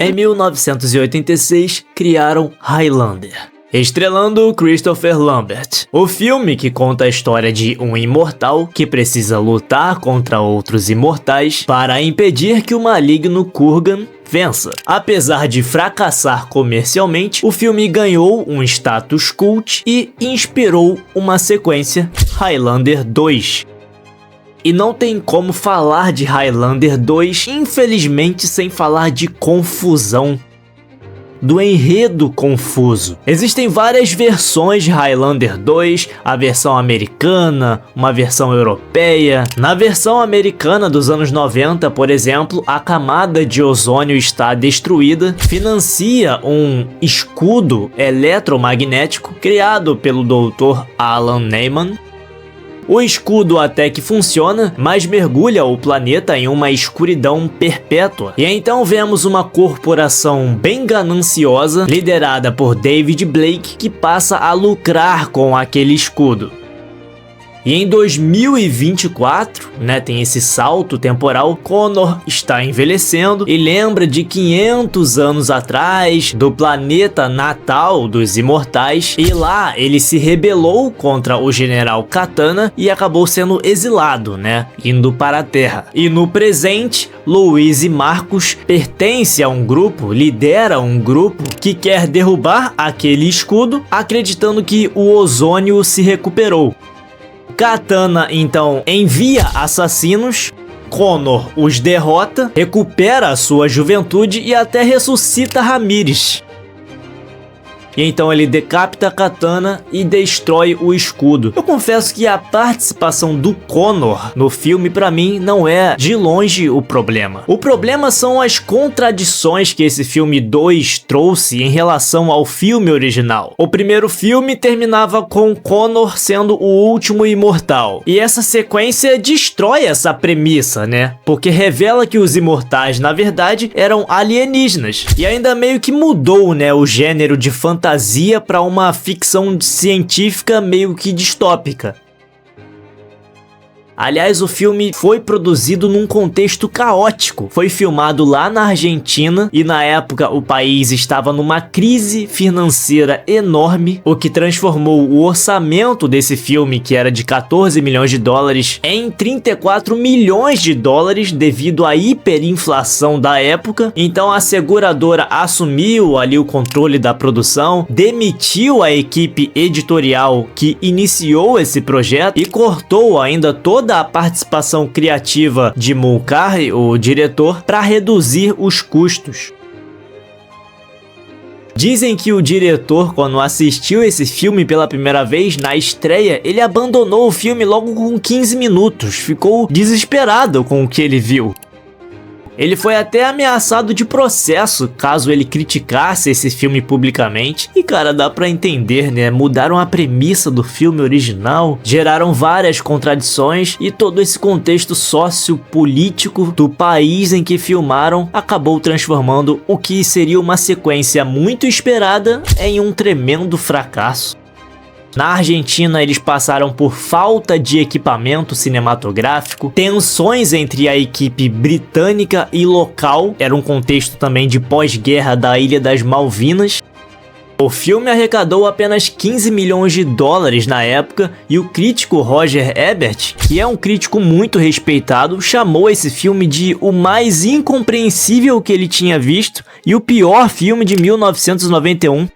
Em 1986, criaram Highlander, estrelando Christopher Lambert. O filme, que conta a história de um imortal que precisa lutar contra outros imortais para impedir que o maligno Kurgan vença. Apesar de fracassar comercialmente, o filme ganhou um status cult e inspirou uma sequência, Highlander 2. E não tem como falar de Highlander 2, infelizmente, sem falar de confusão. Do enredo confuso. Existem várias versões de Highlander 2, a versão americana, uma versão europeia. Na versão americana dos anos 90, por exemplo, a camada de ozônio está destruída, financia um escudo eletromagnético criado pelo Dr. Alan Neyman. O escudo até que funciona, mas mergulha o planeta em uma escuridão perpétua. E então vemos uma corporação bem gananciosa, liderada por David Blake, que passa a lucrar com aquele escudo. E em 2024, tem esse salto temporal, Connor está envelhecendo e lembra de 500 anos atrás, do planeta natal dos imortais, e lá ele se rebelou contra o general Katana e acabou sendo exilado, indo para a Terra. E no presente, Louise Marcus pertence a um grupo, lidera um grupo que quer derrubar aquele escudo, acreditando que o ozônio se recuperou. Katana então envia assassinos, Connor os derrota, recupera a sua juventude e até ressuscita Ramirez. E então ele decapita a Katana e destrói o escudo. Eu confesso que a participação do Connor no filme, pra mim, não é de longe o problema. O problema são as contradições que esse filme 2 trouxe em relação ao filme original. O primeiro filme terminava com Connor sendo o último imortal. E essa sequência destrói essa premissa, porque revela que os imortais, na verdade, eram alienígenas. E ainda meio que mudou, o gênero de fantasia para uma ficção científica meio que distópica. Aliás, o filme foi produzido num contexto caótico. Foi filmado lá na Argentina e na época o país estava numa crise financeira enorme, o que transformou o orçamento desse filme, que era de 14 milhões de dólares, em 34 milhões de dólares devido à hiperinflação da época. Então a seguradora assumiu ali o controle da produção, demitiu a equipe editorial que iniciou esse projeto e cortou ainda toda a participação criativa de Mulcahy, o diretor, para reduzir os custos. Dizem que o diretor, quando assistiu esse filme pela primeira vez, na estreia, ele abandonou o filme logo com 15 minutos, ficou desesperado com o que ele viu. Ele foi até ameaçado de processo caso ele criticasse esse filme publicamente. E cara, dá pra entender, mudaram a premissa do filme original, geraram várias contradições e todo esse contexto sociopolítico do país em que filmaram acabou transformando o que seria uma sequência muito esperada em um tremendo fracasso. Na Argentina, eles passaram por falta de equipamento cinematográfico, tensões entre a equipe britânica e local, era um contexto também de pós-guerra da Ilha das Malvinas. O filme arrecadou apenas 15 milhões de dólares na época e o crítico Roger Ebert, que é um crítico muito respeitado, chamou esse filme de o mais incompreensível que ele tinha visto e o pior filme de 1991.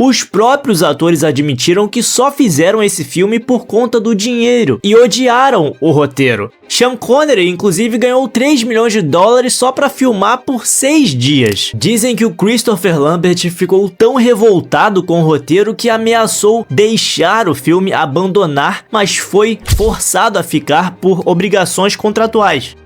Os próprios atores admitiram que só fizeram esse filme por conta do dinheiro e odiaram o roteiro. Sean Connery, inclusive, ganhou 3 milhões de dólares só para filmar por 6 dias. Dizem que o Christopher Lambert ficou tão revoltado com o roteiro que ameaçou deixar o filme, abandonar, mas foi forçado a ficar por obrigações contratuais.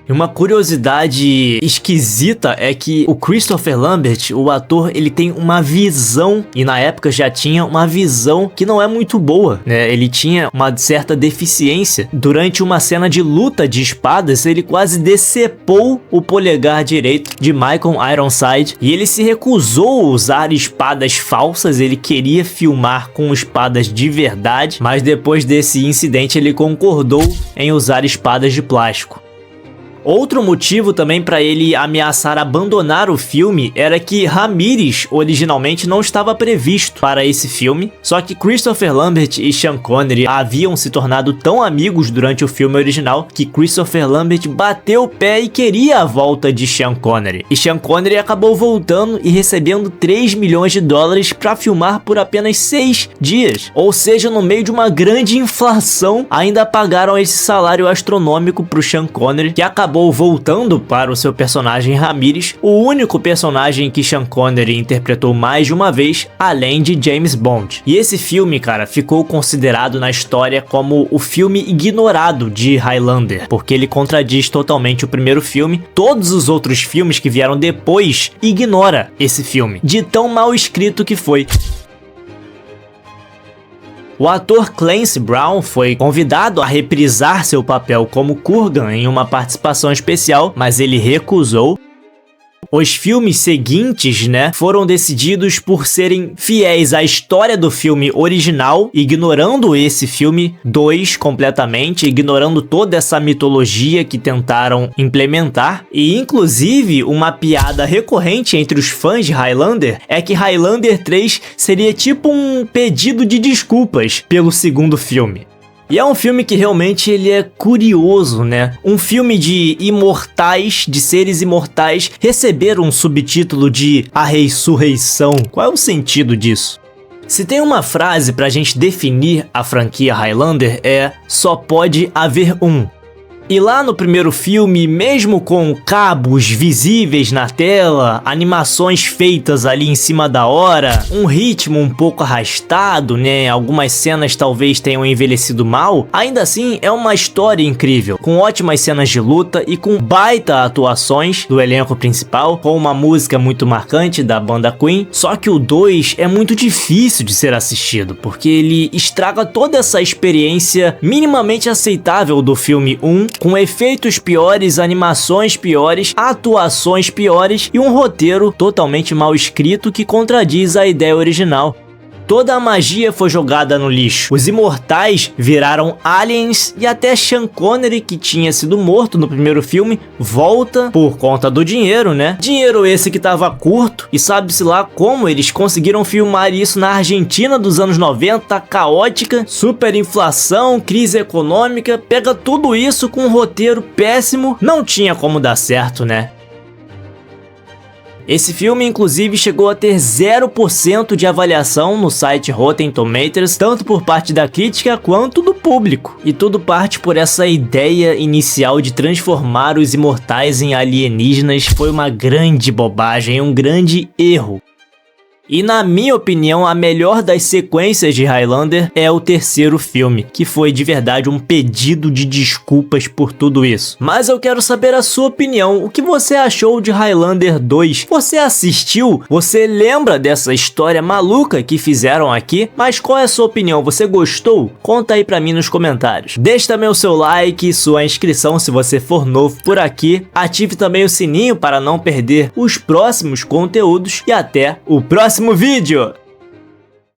E uma curiosidade esquisita é que o Christopher Lambert, o ator, ele tem uma visão, e na época já tinha uma visão que não é muito boa, Ele tinha uma certa deficiência. Durante uma cena de luta de espadas, ele quase decepou o polegar direito de Michael Ironside, e ele se recusou a usar espadas falsas, ele queria filmar com espadas de verdade, mas depois desse incidente ele concordou em usar espadas de plástico. Outro motivo também para ele ameaçar abandonar o filme era que Ramirez originalmente não estava previsto para esse filme, só que Christopher Lambert e Sean Connery haviam se tornado tão amigos durante o filme original que Christopher Lambert bateu o pé e queria a volta de Sean Connery. E Sean Connery acabou voltando e recebendo 3 milhões de dólares para filmar por apenas 6 dias. Ou seja, no meio de uma grande inflação, ainda pagaram esse salário astronômico para o Sean Connery, que acabou voltando para o seu personagem Ramirez, o único personagem que Sean Connery interpretou mais de uma vez, além de James Bond. E esse filme, cara, ficou considerado na história como o filme ignorado de Highlander, porque ele contradiz totalmente o primeiro filme. Todos os outros filmes que vieram depois ignora esse filme, de tão mal escrito que foi. O ator Clancy Brown foi convidado a reprisar seu papel como Kurgan em uma participação especial, mas ele recusou. Os filmes seguintes, foram decididos por serem fiéis à história do filme original, ignorando esse filme 2 completamente, ignorando toda essa mitologia que tentaram implementar. E inclusive, uma piada recorrente entre os fãs de Highlander é que Highlander 3 seria tipo um pedido de desculpas pelo segundo filme. E é um filme que realmente ele é curioso, Um filme de imortais, de seres imortais, receber um subtítulo de A Ressurreição. Qual é o sentido disso? Se tem uma frase pra gente definir a franquia Highlander é: só pode haver um. E lá no primeiro filme, mesmo com cabos visíveis na tela, animações feitas ali em cima da hora, um ritmo um pouco arrastado, algumas cenas talvez tenham envelhecido mal, ainda assim é uma história incrível, com ótimas cenas de luta e com baita atuações do elenco principal, com uma música muito marcante da banda Queen. Só que o 2 é muito difícil de ser assistido, porque ele estraga toda essa experiência minimamente aceitável do filme 1, com efeitos piores, animações piores, atuações piores e um roteiro totalmente mal escrito que contradiz a ideia original. Toda a magia foi jogada no lixo. Os imortais viraram aliens e até Sean Connery, que tinha sido morto no primeiro filme, volta por conta do dinheiro, Dinheiro esse que tava curto e sabe-se lá como eles conseguiram filmar isso na Argentina dos anos 90, caótica, superinflação, crise econômica, pega tudo isso com um roteiro péssimo, não tinha como dar certo, Esse filme, inclusive, chegou a ter 0% de avaliação no site Rotten Tomatoes, tanto por parte da crítica quanto do público. E tudo parte por essa ideia inicial de transformar os imortais em alienígenas. Foi uma grande bobagem, um grande erro. E na minha opinião, a melhor das sequências de Highlander é o terceiro filme, que foi de verdade um pedido de desculpas por tudo isso. Mas eu quero saber a sua opinião, o que você achou de Highlander 2? Você assistiu? Você lembra dessa história maluca que fizeram aqui? Mas qual é a sua opinião? Você gostou? Conta aí pra mim nos comentários. Deixe também o seu like, sua inscrição se você for novo por aqui. Ative também o sininho para não perder os próximos conteúdos e até o próximo vídeo!